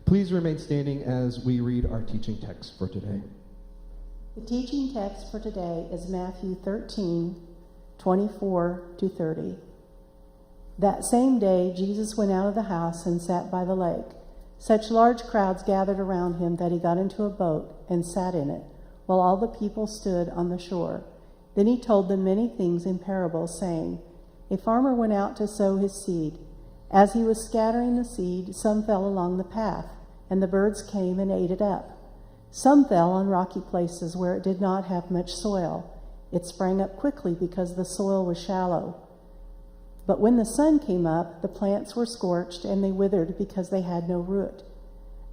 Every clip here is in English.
Please remain standing as we read our teaching text for today. The teaching text for today is Matthew 13:24-30. That same day, Jesus went out of the house and sat by the lake. Such large crowds gathered around him that he got into a boat and sat in it, while all the people stood on the shore. Then he told them many things in parables, saying, A farmer went out to sow his seed. As he was scattering the seed, some fell along the path, and the birds came and ate it up. Some fell on rocky places where it did not have much soil. It sprang up quickly because the soil was shallow. But when the sun came up, the plants were scorched, and they withered because they had no root.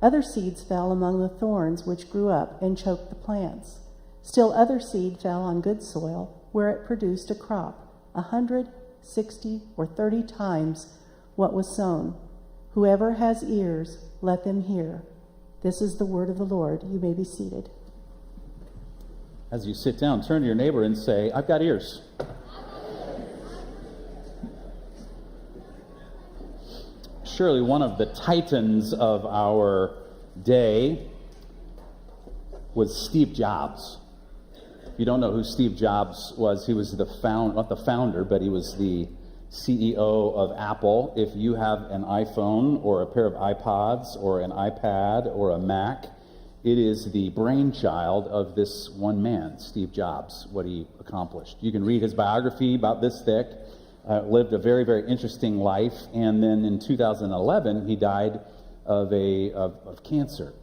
Other seeds fell among the thorns, which grew up and choked the plants. Still other seed fell on good soil, where it produced a crop, 100, 60, or 30 times what was sown. Whoever has ears, let them hear. This is the word of the Lord. You may be seated. As you sit down, turn to your neighbor and say, I've got ears. Surely one of the titans of our day was Steve Jobs. If you don't know who Steve Jobs was, he was not the founder, but he was the CEO of Apple. If you have an iPhone or a pair of iPods or an iPad or a Mac, it is the brainchild of this one man, Steve Jobs, what he accomplished. You can read his biography, about this thick. Lived a very, very interesting life, and then in 2011, he died of cancer.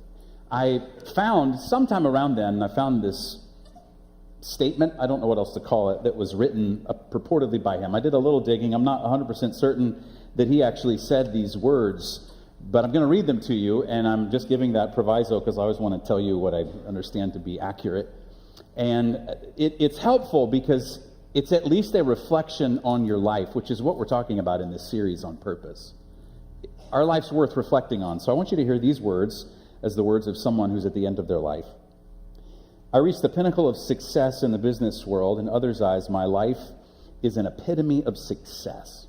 I found, sometime around then, I found this statement, I don't know what else to call it, that was written purportedly by him. I did a little digging. I'm not 100% certain that he actually said these words, but I'm going to read them to you, and I'm just giving that proviso because I always want to tell you what I understand to be accurate. And it's helpful because it's at least a reflection on your life, which is what we're talking about in this series on purpose. Our life's worth reflecting on. So I want you to hear these words as the words of someone who's at the end of their life. I reached the pinnacle of success in the business world. In others' eyes, my life is an epitome of success.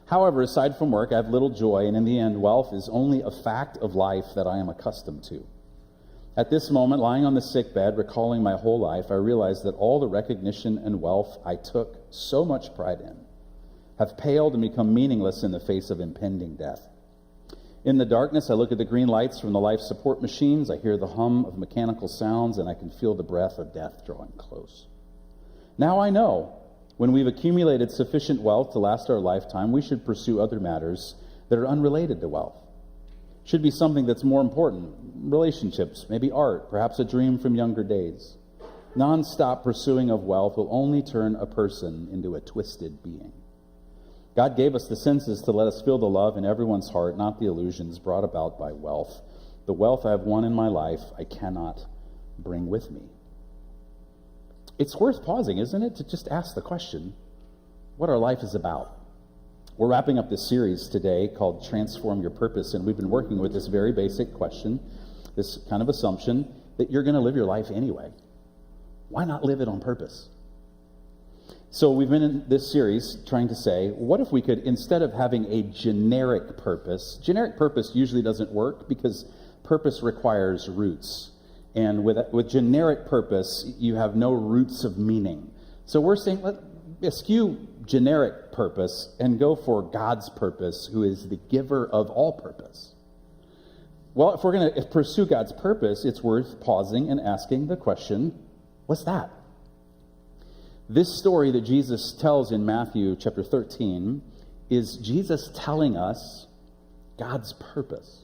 However, aside from work, I have little joy, and in the end, wealth is only a fact of life that I am accustomed to. At this moment, lying on the sickbed, recalling my whole life, I realized that all the recognition and wealth I took so much pride in have paled and become meaningless in the face of impending death. In the darkness, I look at the green lights from the life support machines, I hear the hum of mechanical sounds, and I can feel the breath of death drawing close. Now I know, when we've accumulated sufficient wealth to last our lifetime, we should pursue other matters that are unrelated to wealth. Should be something that's more important. Relationships, maybe art, perhaps a dream from younger days. Non-stop pursuing of wealth will only turn a person into a twisted being. God gave us the senses to let us feel the love in everyone's heart, not the illusions brought about by wealth. The wealth I have won in my life, I cannot bring with me. It's worth pausing, isn't it, to just ask the question, what our life is about. We're wrapping up this series today called Transform Your Purpose, and we've been working with this very basic question, this kind of assumption that you're going to live your life anyway. Why not live it on purpose? So we've been in this series trying to say, what if we could, instead of having a generic purpose usually doesn't work because purpose requires roots. And with generic purpose, you have no roots of meaning. So we're saying, let's eschew generic purpose and go for God's purpose, who is the giver of all purpose. Well, if we're going to pursue God's purpose, it's worth pausing and asking the question, what's that? This story that Jesus tells in Matthew chapter 13 is Jesus telling us God's purpose.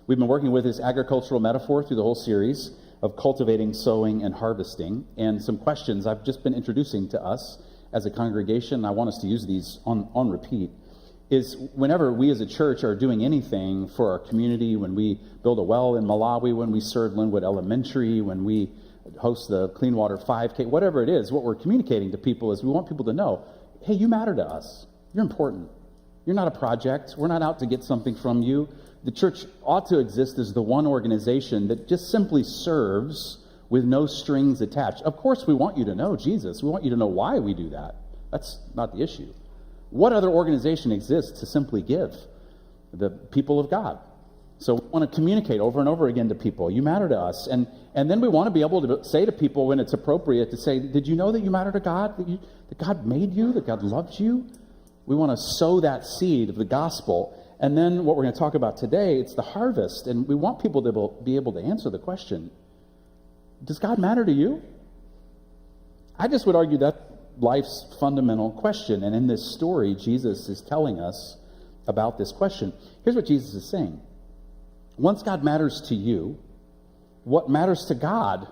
We've been working with this agricultural metaphor through the whole series of cultivating, sowing, and harvesting. And some questions I've just been introducing to us as a congregation, I want us to use these on repeat, is whenever we as a church are doing anything for our community, when we build a well in Malawi, when we serve Linwood Elementary, when we host the Clean Water 5K, whatever it is, what we're communicating to people is we want people to know, hey, you matter to us. You're important. You're not a project. We're not out to get something from you. The church ought to exist as the one organization that just simply serves with no strings attached. Of course, we want you to know Jesus. We want you to know why we do that. That's not the issue. What other organization exists to simply give? The people of God. So we want to communicate over and over again to people, you matter to us. And then we want to be able to say to people when it's appropriate to say, did you know that you matter to God? That God made you? That God loves you? We want to sow that seed of the gospel. And then what we're going to talk about today, it's the harvest. And we want people to be able to answer the question, does God matter to you? I just would argue that life's fundamental question. And in this story, Jesus is telling us about this question. Here's what Jesus is saying. Once God matters to you, what matters to God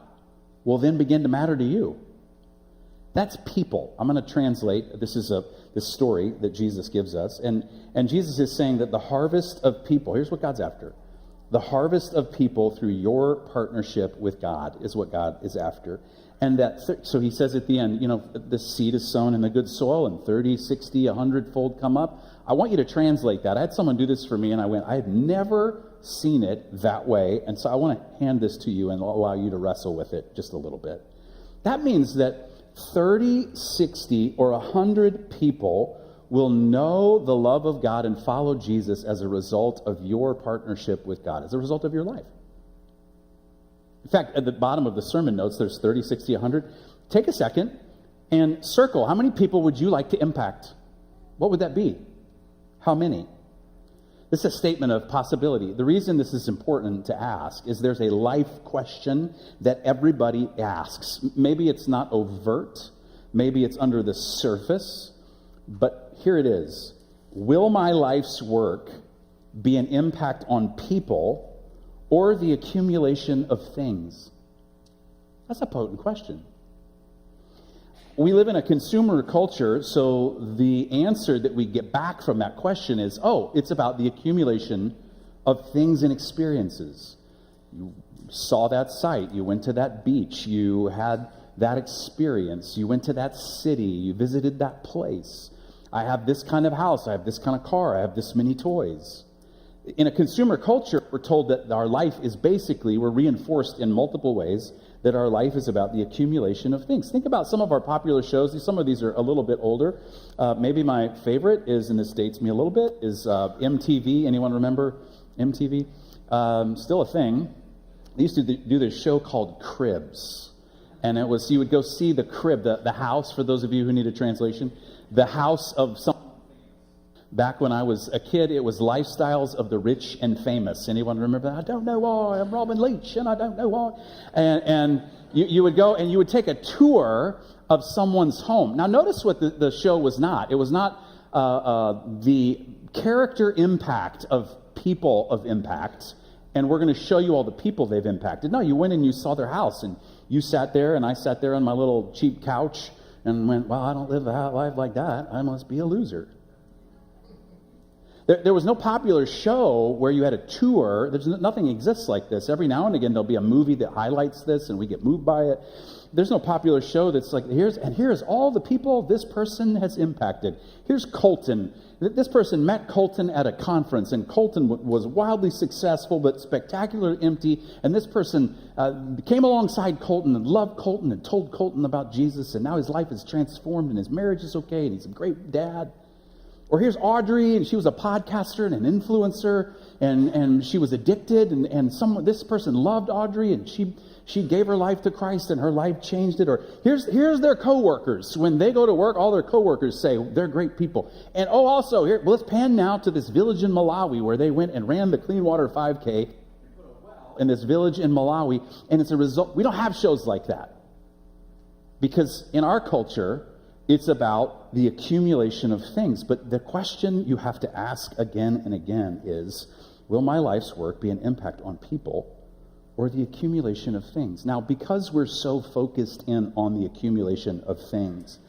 will then begin to matter to you. That's people. I'm going to translate. This story that Jesus gives us. And Jesus is saying that the harvest of people, here's what God's after. The harvest of people through your partnership with God is what God is after. And so he says at the end, the seed is sown in the good soil and 30, 60, 100-fold come up. I want you to translate that. I had someone do this for me and I had never seen it that way. And so I want to hand this to you and allow you to wrestle with it just a little bit. That means that 30, 60, or 100 people will know the love of God and follow Jesus as a result of your partnership with God, as a result of your life. In fact, at the bottom of the sermon notes, there's 30, 60, 100. Take a second and circle. How many people would you like to impact? What would that be? How many? This is a statement of possibility. The reason this is important to ask is there's a life question that everybody asks. Maybe it's not overt. Maybe it's under the surface. But here it is. Will my life's work be an impact on people or the accumulation of things? That's a potent question. We live in a consumer culture, so the answer that we get back from that question is, it's about the accumulation of things and experiences. You saw that site, you went to that beach, you had that experience, you went to that city, you visited that place. I have this kind of house, I have this kind of car, I have this many toys. In a consumer culture, we're told that our life is we're reinforced in multiple ways that our life is about the accumulation of things. Think about some of our popular shows. Some of these are a little bit older. Maybe my favorite is, and this dates me a little bit, is MTV. Anyone remember MTV? Still a thing. They used to do this show called Cribs. And it was, you would go see the crib, the house, for those of you who need a translation, the house of some. Back when I was a kid, it was Lifestyles of the Rich and Famous. Anyone remember that? I don't know why. I'm Robin Leach, and I don't know why. And you would go and you would take a tour of someone's home. Now, notice what the show was not. It was not the character impact of people of impact, and we're going to show you all the people they've impacted. No, you went and you saw their house, and you sat there, and I sat there on my little cheap couch and went, well, I don't live a life like that. I must be a loser. There was no popular show where you had a tour. Nothing exists like this. Every now and again, there'll be a movie that highlights this, and we get moved by it. There's no popular show that's like, here's all the people this person has impacted. Here's Colton. This person met Colton at a conference, and Colton was wildly successful but spectacularly empty. And this person came alongside Colton and loved Colton and told Colton about Jesus, and now his life is transformed, and his marriage is okay, and he's a great dad. Or here's Audrey, and she was a podcaster and an influencer, and she was addicted, and this person loved Audrey, and she gave her life to Christ, and her life changed it. Or here's their coworkers. When they go to work, all their coworkers say they're great people. And also let's pan now to this village in Malawi where they went and ran the Clean Water 5K in this village in Malawi, and it's a result. We don't have shows like that because in our culture, it's about the accumulation of things. But the question you have to ask again and again is, will my life's work be an impact on people or the accumulation of things? Now, because we're so focused in on the accumulation of things,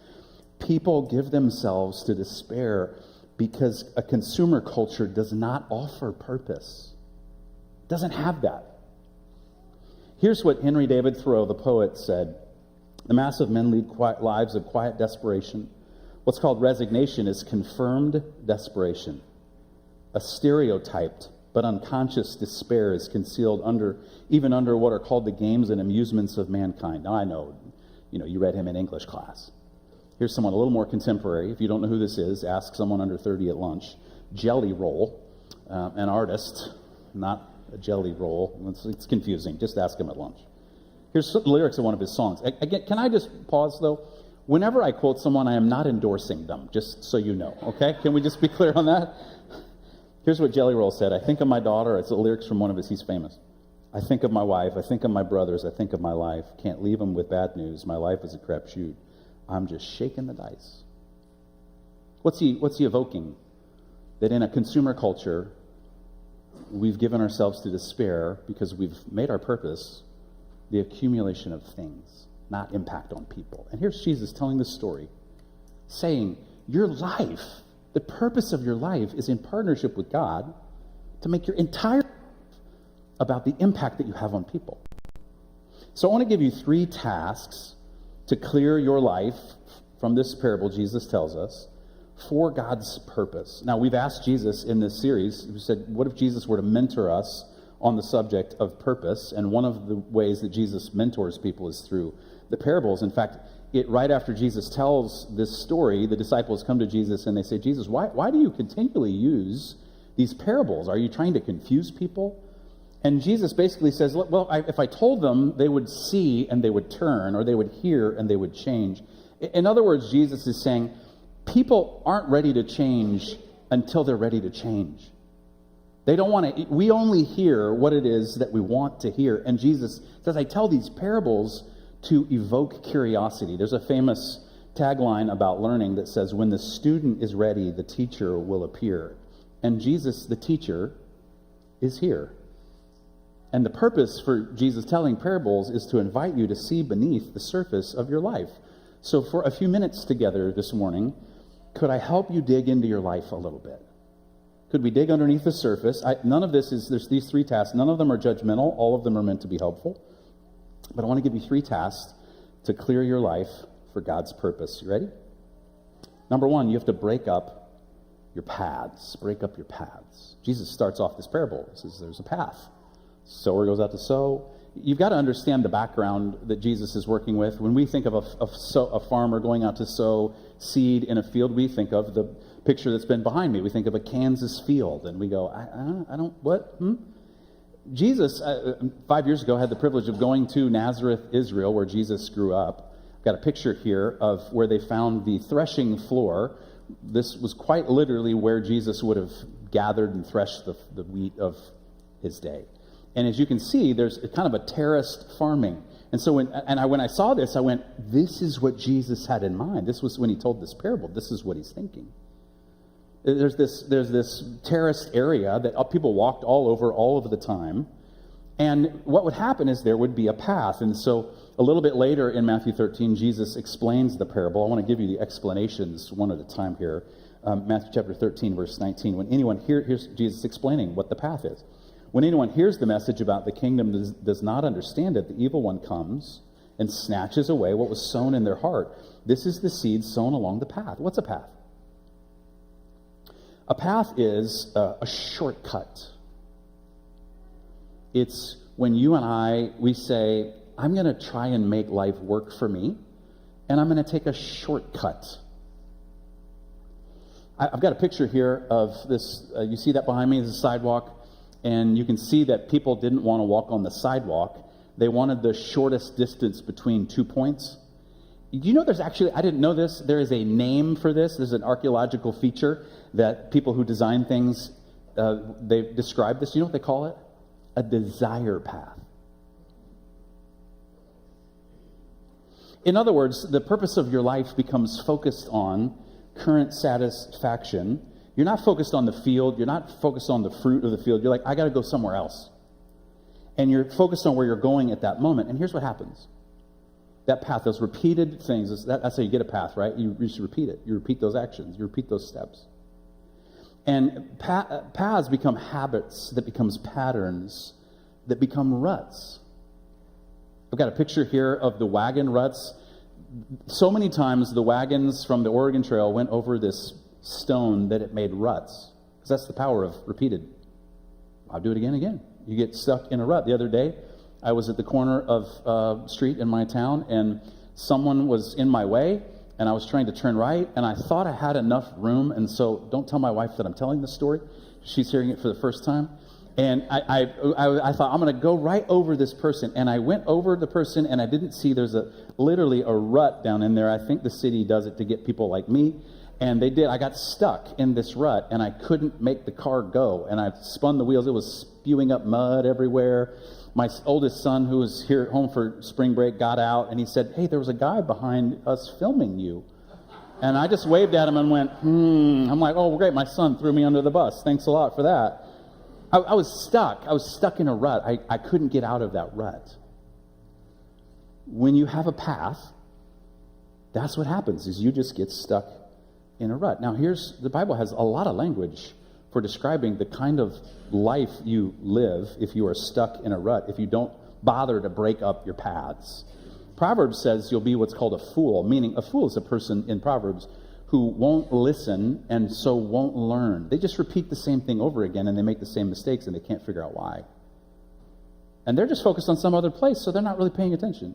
people give themselves to despair because a consumer culture does not offer purpose. It doesn't have that. Here's what Henry David Thoreau, the poet, said. The mass of men lead quiet lives of quiet desperation. What's called resignation is confirmed desperation. A stereotyped but unconscious despair is concealed even under what are called the games and amusements of mankind. Now I know, you read him in English class. Here's someone a little more contemporary. If you don't know who this is, ask someone under 30 at lunch. Jelly Roll, an artist, not a jelly roll. It's confusing. Just ask him at lunch. Here's the lyrics of one of his songs. Again, can I just pause, though? Whenever I quote someone, I am not endorsing them, just so you know, okay? Can we just be clear on that? Here's what Jelly Roll said. I think of my daughter. It's the lyrics from one of his. He's famous. I think of my wife. I think of my brothers. I think of my life. Can't leave them with bad news. My life is a crapshoot. I'm just shaking the dice. What's he evoking? That in a consumer culture, we've given ourselves to despair because we've made our purpose the accumulation of things, not impact on people. And here's Jesus telling this story, saying, your life, the purpose of your life is in partnership with God to make your entire life about the impact that you have on people. So I want to give you 3 tasks to clear your life from this parable Jesus tells us for God's purpose. Now, we've asked Jesus in this series, we said, what if Jesus were to mentor us on the subject of purpose? And one of the ways that Jesus mentors people is through the parables. In fact, right after Jesus tells this story, the disciples come to Jesus and they say, Jesus, why do you continually use these parables? Are you trying to confuse people? And Jesus basically says, well, if I told them, they would see and they would turn, or they would hear and they would change. In other words, Jesus is saying, people aren't ready to change until they're ready to change. They don't want to, we only hear what it is that we want to hear. And Jesus says, I tell these parables to evoke curiosity. There's a famous tagline about learning that says, when the student is ready, the teacher will appear. And Jesus, the teacher, is here. And the purpose for Jesus telling parables is to invite you to see beneath the surface of your life. So for a few minutes together this morning, could I help you dig into your life a little bit? Could we dig underneath the surface? None of this is, there's these 3 tasks. None of them are judgmental. All of them are meant to be helpful. But I want to give you 3 tasks to clear your life for God's purpose. You ready? Number 1, you have to break up your paths. Break up your paths. Jesus starts off this parable. He says there's a path. Sower goes out to sow. You've got to understand the background that Jesus is working with. When we think of a farmer going out to sow seed in a field, we think of the picture that's been behind me. We think of a Kansas field, and we go, I don't, what? Jesus, 5 years ago, had the privilege of going to Nazareth, Israel, where Jesus grew up. I've got a picture here of where they found the threshing floor. This was quite literally where Jesus would have gathered and threshed the wheat of his day. And as you can see, there's kind of a terraced farming. And so when I saw this, I went, this is what Jesus had in mind. This was when he told this parable. This is what he's thinking. There's this terraced area that people walked all over the time. And what would happen is there would be a path. And so a little bit later in Matthew 13, Jesus explains the parable. I want to give you the explanations one at a time here. Matthew chapter 13, verse 19. When anyone here's Jesus explaining what the path is. When anyone hears the message about the kingdom does not understand it, the evil one comes and snatches away what was sown in their heart. This is the seed sown along the path. What's a path? A path is a shortcut. It's when you and we say, I'm going to try and make life work for me, and I'm going to take a shortcut. I've got a picture here of this. You see that behind me is a sidewalk. And you can see that people didn't want to walk on the sidewalk. They wanted the shortest distance between 2 points. Do you know there's actually, I didn't know this, there is a name for this. There's an archaeological feature that people who design things, they describe this. You know what they call it? A desire path. In other words, the purpose of your life becomes focused on current satisfaction. You're not focused on the field. You're not focused on the fruit of the field. You're like, I got to go somewhere else. And you're focused on where you're going at that moment. And here's what happens. That path, those repeated things, that's how you get a path, right? You just repeat it. You repeat those actions. You repeat those steps. And paths become habits that becomes patterns that become ruts. I've got a picture here of the wagon ruts. So many times the wagons from the Oregon Trail went over this stone that it made ruts, because that's the power of repeated. I'll do it again. You get stuck in a rut. The other day, I was at the corner of a street in my town, and someone was in my way, and I was trying to turn right, and I thought I had enough room, and so don't tell my wife that I'm telling this story. She's hearing it for the first time. And I thought, I'm going to go right over this person. And I went over the person, and I didn't see there's literally a rut down in there. I think the city does it to get people like me. And they did. I got stuck in this rut, and I couldn't make the car go. And I spun the wheels. It was spewing up mud everywhere. My oldest son, who was here at home for spring break, got out, and he said, hey, there was a guy behind us filming you. And I just waved at him and went, I'm like, oh, great, my son threw me under the bus. Thanks a lot for that. I was stuck. I was stuck in a rut. I couldn't get out of that rut. When you have a path, that's what happens, is you just get stuck in a rut. Now, the Bible has a lot of language for describing the kind of life you live if you are stuck in a rut, if you don't bother to break up your paths. Proverbs says you'll be what's called a fool, meaning a fool is a person in Proverbs who won't listen and so won't learn. They just repeat the same thing over again, and they make the same mistakes, and they can't figure out why. And they're just focused on some other place, so they're not really paying attention.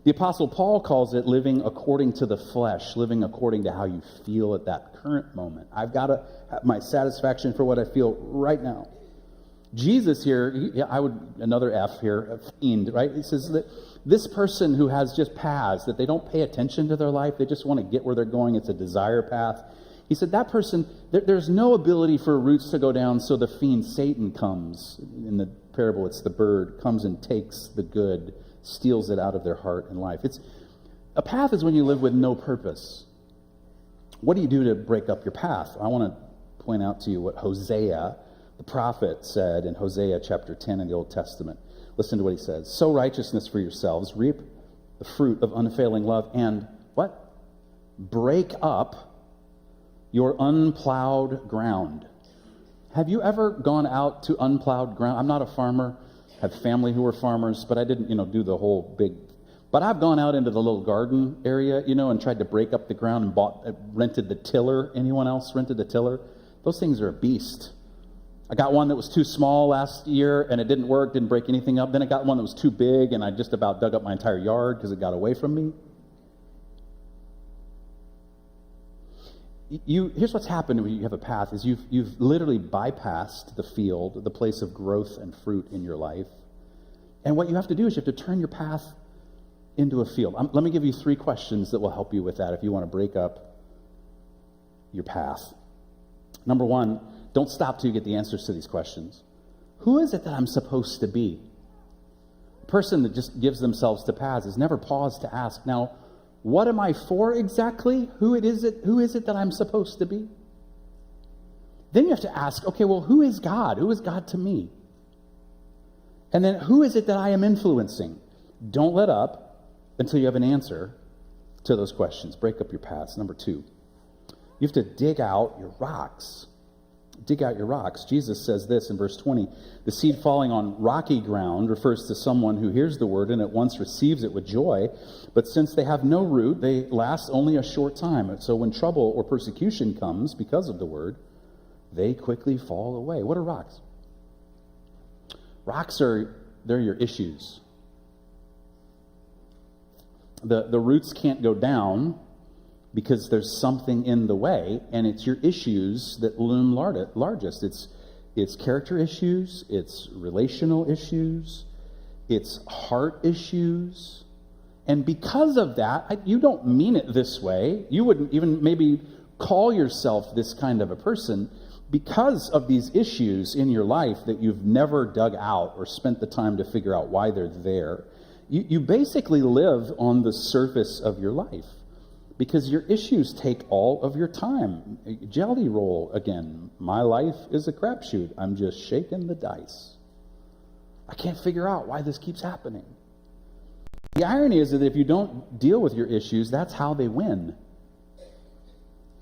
The Apostle Paul calls it living according to the flesh, living according to how you feel at that current moment. I've got to have my satisfaction for what I feel right now. Jesus here, another F here, a fiend, right? He says that this person who has just paths, that they don't pay attention to their life, they just want to get where they're going, it's a desire path. He said that person, there's no ability for roots to go down, so the fiend, Satan, comes. In the parable, it's the bird, comes and takes the good, steals it out of their heart and life. A path is when you live with no purpose. What do you do to break up your path? I want to point out to you what Hosea, the prophet, said in Hosea chapter 10 in the Old Testament. Listen to what he says. Sow righteousness for yourselves, reap the fruit of unfailing love, and what? Break up your unplowed ground. Have you ever gone out to unplowed ground? I'm not a farmer. I have family who are farmers, but I didn't, do the whole big. But I've gone out into the little garden area, and tried to break up the ground and rented the tiller. Anyone else rented the tiller? Those things are a beast. I got one that was too small last year, and it didn't work, didn't break anything up. Then I got one that was too big, and I just about dug up my entire yard because it got away from me. Here's what's happened when you have a path, is you've literally bypassed the field, the place of growth and fruit in your life. And what you have to do is you have to turn your path into a field. Let me give you 3 questions that will help you with that if you want to break up your path. Number 1, don't stop till you get the answers to these questions. Who is it that I'm supposed to be? A person that just gives themselves to paths has never paused to ask, now, what am I for exactly? Who is it that I'm supposed to be? Then you have to ask, okay, well, who is God? Who is God to me? And then who is it that I am influencing? Don't let up until you have an answer to those questions. Break up your paths. Number 2, you have to dig out your rocks. Dig out your rocks. Jesus says this in verse 20, the seed falling on rocky ground refers to someone who hears the word and at once receives it with joy, but since they have no root, they last only a short time. So when trouble or persecution comes because of the word, they quickly fall away. What are rocks? Rocks they're your issues. The roots can't go down because there's something in the way, and it's your issues that loom largest. It's character issues, it's relational issues, it's heart issues. And because of that, you don't mean it this way. You wouldn't even maybe call yourself this kind of a person. Because of these issues in your life that you've never dug out or spent the time to figure out why they're there, you basically live on the surface of your life. Because your issues take all of your time. Jelly roll again. My life is a crapshoot. I'm just shaking the dice. I can't figure out why this keeps happening. The irony is that if you don't deal with your issues, that's how they win.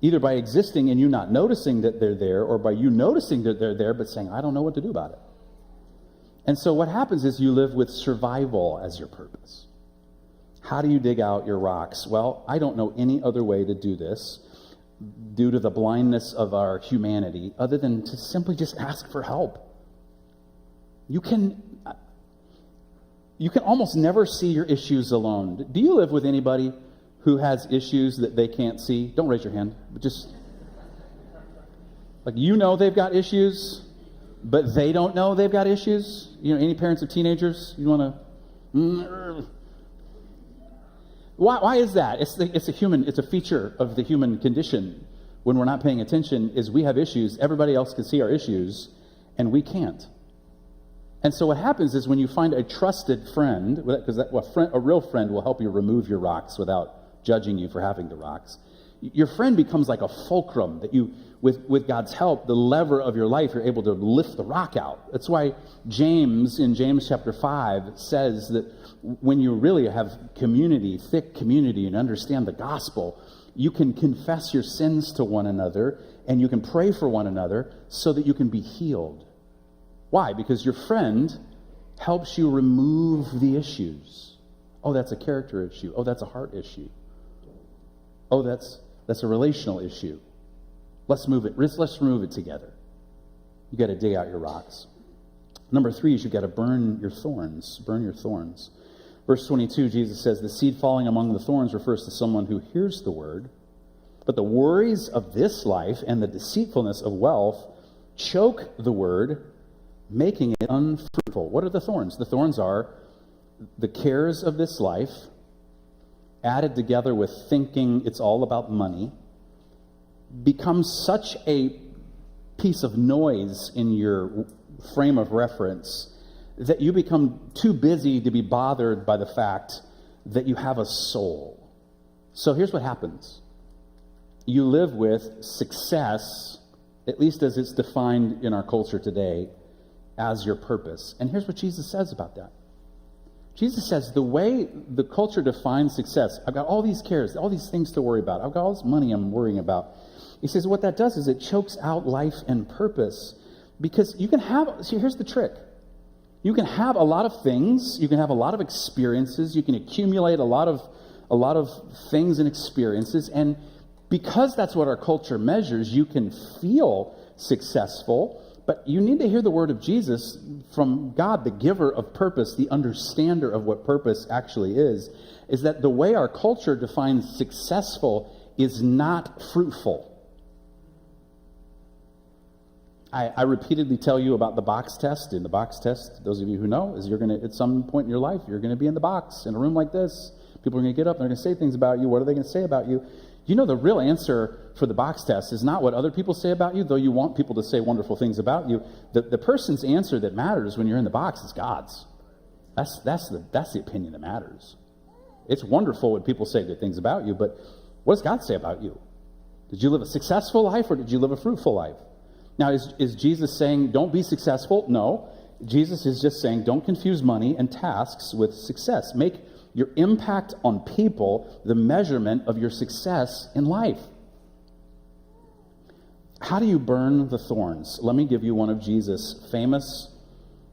Either by existing and you not noticing that they're there, or by you noticing that they're there but saying, I don't know what to do about it. And so what happens is you live with survival as your purpose. How do you dig out your rocks? Well, I don't know any other way to do this due to the blindness of our humanity other than to simply just ask for help. You can almost never see your issues alone. Do you live with anybody who has issues that they can't see? Don't raise your hand, but just, they've got issues, but they don't know they've got issues? You know, any parents of teenagers? You want to... Why is that? It's a feature of the human condition. When we're not paying attention, is we have issues, everybody else can see our issues, and we can't. And so what happens is when you find a trusted friend, because a real friend will help you remove your rocks without judging you for having the rocks, your friend becomes like a fulcrum that you, with God's help, the lever of your life, you're able to lift the rock out. That's why James, in James chapter 5, says that when you really have community, thick community, and understand the gospel, you can confess your sins to one another, and you can pray for one another so that you can be healed. Why? Because your friend helps you remove the issues. Oh, that's a character issue. Oh, that's a heart issue. Oh, that's a relational issue. Let's move it. Let's remove it together. You got to dig out your rocks. Number 3 is you got to burn your thorns. Burn your thorns. Verse 22, Jesus says, the seed falling among the thorns refers to someone who hears the word, but the worries of this life and the deceitfulness of wealth choke the word, making it unfruitful. What are the thorns? The thorns are the cares of this life, added together with thinking it's all about money, becomes such a piece of noise in your frame of reference that you become too busy to be bothered by the fact that you have a soul. So here's what happens. You live with success, at least as it's defined in our culture today, as your purpose. And here's what Jesus says about that. Jesus says the way the culture defines success, I've got all these cares, all these things to worry about. I've got all this money I'm worrying about. He says what that does is it chokes out life and purpose, because you can have, see, here's the trick. You can have a lot of things, you can have a lot of experiences, you can accumulate a lot of things and experiences, and because that's what our culture measures, you can feel successful, but you need to hear the word of Jesus from God, the giver of purpose, the understander of what purpose actually is that the way our culture defines successful is not fruitful. I repeatedly tell you about the box test. In the box test, those of you who know, is you're going to, at some point in your life, you're going to be in the box, in a room like this. People are going to get up and they're going to say things about you. What are they going to say about you? You know, the real answer for the box test is not what other people say about you, though you want people to say wonderful things about you. The person's answer that matters when you're in the box is God's. That's the opinion that matters. It's wonderful when people say good things about you, but what does God say about you? Did you live a successful life or did you live a fruitful life? Now, is Jesus saying don't be successful? No. Jesus is just saying don't confuse money and tasks with success. Make your impact on people the measurement of your success in life. How do you burn the thorns? Let me give you one of Jesus' famous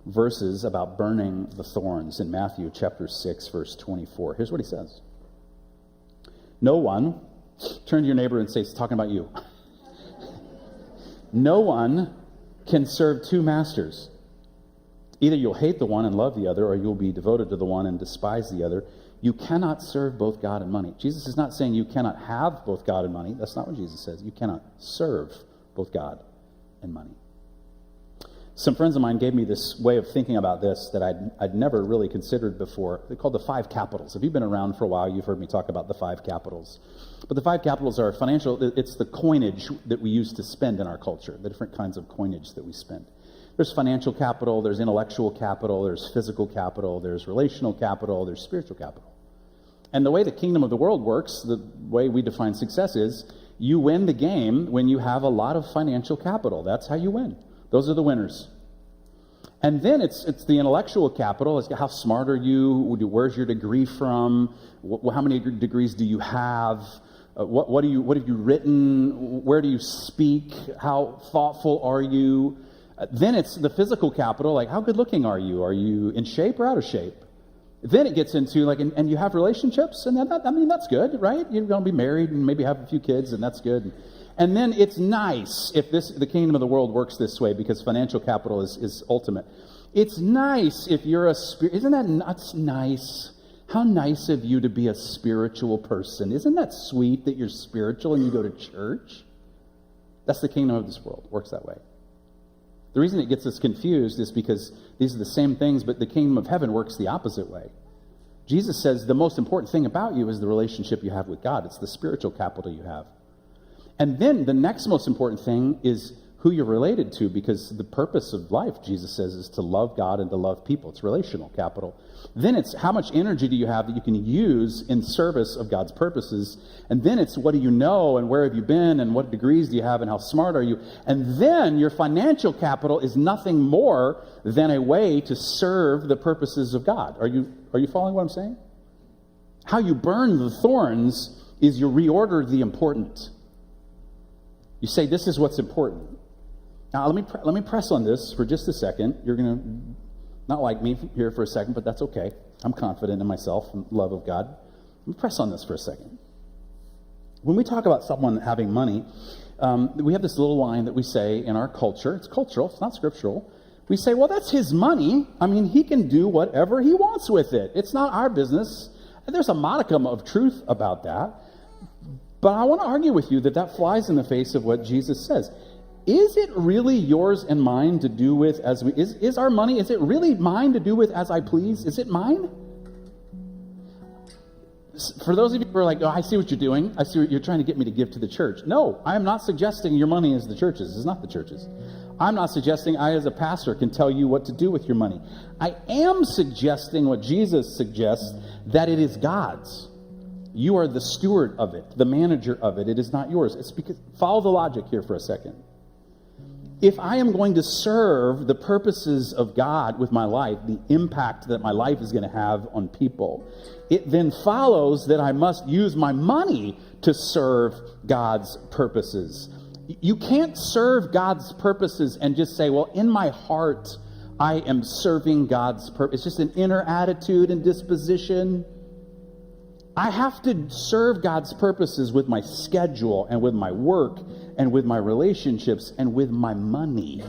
verses about burning the thorns in Matthew chapter 6, verse 24. Here's what he says. No one, turn to your neighbor and say, it's talking about you. No one can serve two masters. Either you'll hate the one and love the other, or you'll be devoted to the one and despise the other. You cannot serve both God and money. Jesus is not saying you cannot have both God and money. That's not what Jesus says. You cannot serve both God and money. Some friends of mine gave me this way of thinking about this that I'd never really considered before. They're called the 5 capitals. If you've been around for a while, you've heard me talk about the 5 capitals. But the 5 capitals are financial. It's the coinage that we use to spend in our culture, the different kinds of coinage that we spend. There's financial capital, there's intellectual capital, there's physical capital, there's relational capital, there's spiritual capital. And the way the kingdom of the world works, the way we define success is you win the game when you have a lot of financial capital. That's how you win. Those are the winners. And then it's the intellectual capital. It's how smart are you? Where's your degree from? How many degrees do you have? What have you written? Where do you speak? How thoughtful are you? Then it's the physical capital, like how good looking are you? Are you in shape or out of shape? Then it gets into like, and you have relationships, and that's good, right? You're going to be married and maybe have a few kids, and that's good. And then it's nice if the kingdom of the world works this way, because financial capital is ultimate. It's nice if you're isn't that nice? How nice of you to be a spiritual person. Isn't that sweet that you're spiritual and you go to church? That's the kingdom of this world. It works that way. The reason it gets us confused is because these are the same things, but the kingdom of heaven works the opposite way. Jesus says the most important thing about you is the relationship you have with God. It's the spiritual capital you have. And then the next most important thing is who you're related to, because the purpose of life, Jesus says, is to love God and to love people. It's relational capital. Then it's how much energy do you have that you can use in service of God's purposes. And then it's what do you know and where have you been and what degrees do you have and how smart are you. And then your financial capital is nothing more than a way to serve the purposes of God. Are you following what I'm saying? How you burn the thorns is you reorder the important. You say, this is what's important. Now, let me press on this for just a second. You're going to not like me here for a second, but that's okay. I'm confident in myself and love of God. Let me press on this for a second. When we talk about someone having money, we have this little line that we say in our culture. It's cultural. It's not scriptural. We say, well, that's his money. I mean, he can do whatever he wants with it. It's not our business. And there's a modicum of truth about that. But I want to argue with you that that flies in the face of what Jesus says. Is it really yours and mine to do with as we... Is our money, is it really mine to do with as I please? Is it mine? For those of you who are like, oh, I see what you're doing. I see what you're trying to get me to give to the church. No, I am not suggesting your money is the church's. It's not the church's. I'm not suggesting I as a pastor can tell you what to do with your money. I am suggesting what Jesus suggests, that it is God's. You are the steward of it, the manager of it. It is not yours. It's because, follow the logic here for a second. If I am going to serve the purposes of God with my life, the impact that my life is going to have on people, it then follows that I must use my money to serve God's purposes. You can't serve God's purposes and just say, well, in my heart, I am serving God's purpose. It's just an inner attitude and disposition. I have to serve God's purposes with my schedule and with my work and with my relationships and with my money.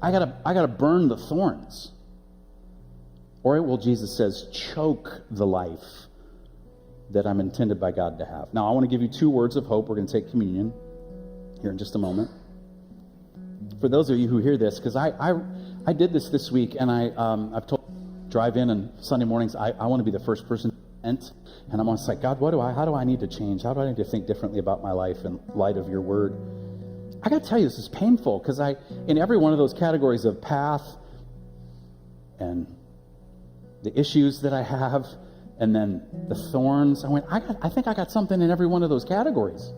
I gotta burn the thorns. Or it will, Jesus says, choke the life that I'm intended by God to have. Now, I want to give you 2 words of hope. We're going to take communion here in just a moment. For those of you who hear this, because I did this week, and I've told drive in on Sunday mornings, I want to be the first person to repent, and I'm almost like, God, how do I need to change? How do I need to think differently about my life in light of your word? I got to tell you, this is painful, because in every one of those categories of path and the issues that I have, and then the thorns, I think I got something in every one of those categories.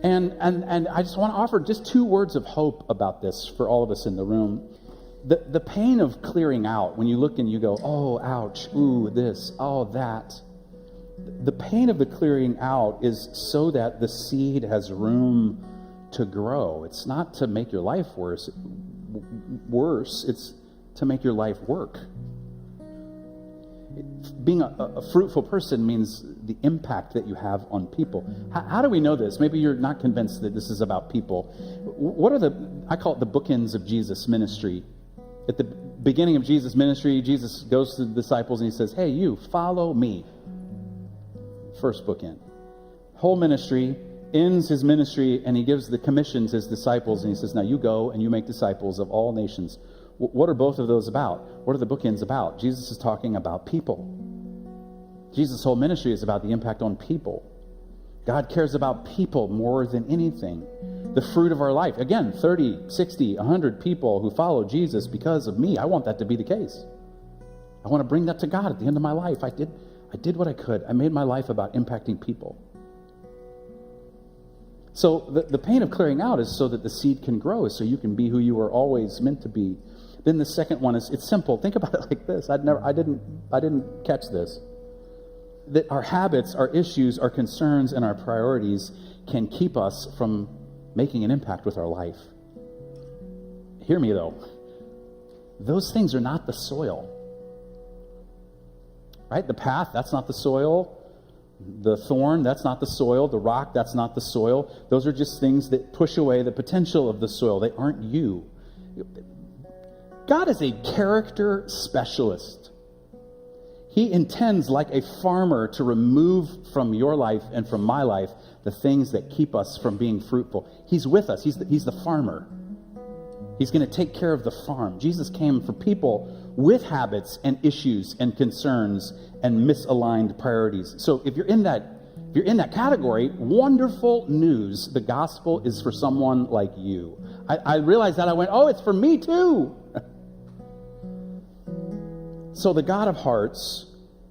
And I just want to offer just 2 words of hope about this for all of us in the room. The pain of clearing out, when you look and you go, oh, ouch, ooh, this, oh, that. The pain of the clearing out is so that the seed has room to grow. It's not to make your life worse. It's to make your life work. Being a fruitful person means the impact that you have on people. How do we know this? Maybe you're not convinced that this is about people. What are I call it the bookends of Jesus' ministry. At the beginning of Jesus' ministry, Jesus goes to the disciples and he says, hey, you, follow me. First bookend. Whole ministry, ends his ministry, and he gives the commission to his disciples, and he says, now you go and you make disciples of all nations. What are both of those about? What are the bookends about? Jesus is talking about people. Jesus' whole ministry is about the impact on people. God cares about people more than anything. The fruit of our life. Again, 30, 60, 100 people who follow Jesus because of me. I want that to be the case. I want to bring that to God at the end of my life. I did what I could. I made my life about impacting people. So the pain of clearing out is so that the seed can grow, is so you can be who you were always meant to be. Then the second one is, it's simple. Think about it like this. I didn't catch this. That our habits, our issues, our concerns, and our priorities can keep us from making an impact with our life. Hear me though. Those things are not the soil. Right? The path, that's not the soil. The thorn, that's not the soil. The rock, that's not the soil. Those are just things that push away the potential of the soil. They aren't you. God is a character specialist. He intends, like a farmer, to remove from your life and from my life the things that keep us from being fruitful. He's with us. He's the farmer. He's going to take care of the farm. Jesus came for people with habits and issues and concerns and misaligned priorities. So if you're in that category, wonderful news. The gospel is for someone like you. I realized that. I went, oh, it's for me too. So the God of hearts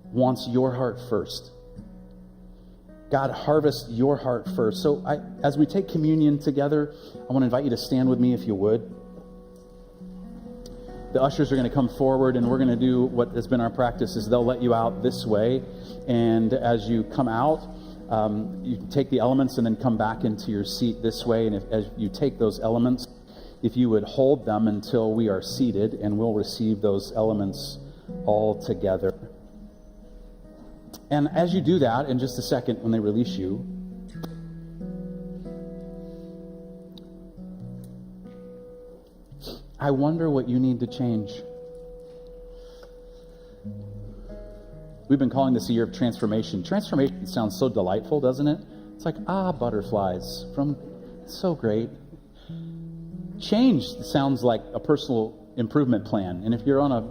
wants your heart first. God, harvest your heart first. So as we take communion together, I want to invite you to stand with me if you would. The ushers are going to come forward, and we're going to do what has been our practice is they'll let you out this way. And as you come out, you can take the elements and then come back into your seat this way. And as you take those elements, if you would hold them until we are seated, and we'll receive those elements all together. And as you do that, in just a second, when they release you, I wonder what you need to change. We've been calling this a year of transformation. Transformation sounds so delightful, doesn't it? It's like, butterflies. So great. Change sounds like a personal improvement plan. And if you're on a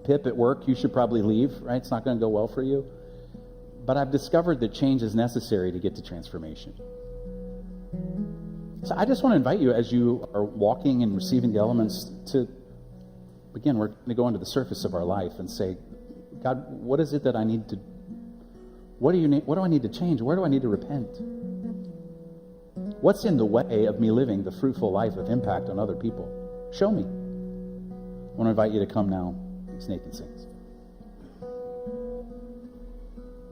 PIP at work, you should probably leave, right? It's not going to go well for you. But I've discovered that change is necessary to get to transformation. So I just want to invite you, as you are walking and receiving the elements, to, again, we're going to go into the surface of our life and say, God, what is it that I need to, what do I need to change? Where do I need to repent? What's in the way of me living the fruitful life of impact on other people? Show me. I want to invite you to come now as Nathan sings.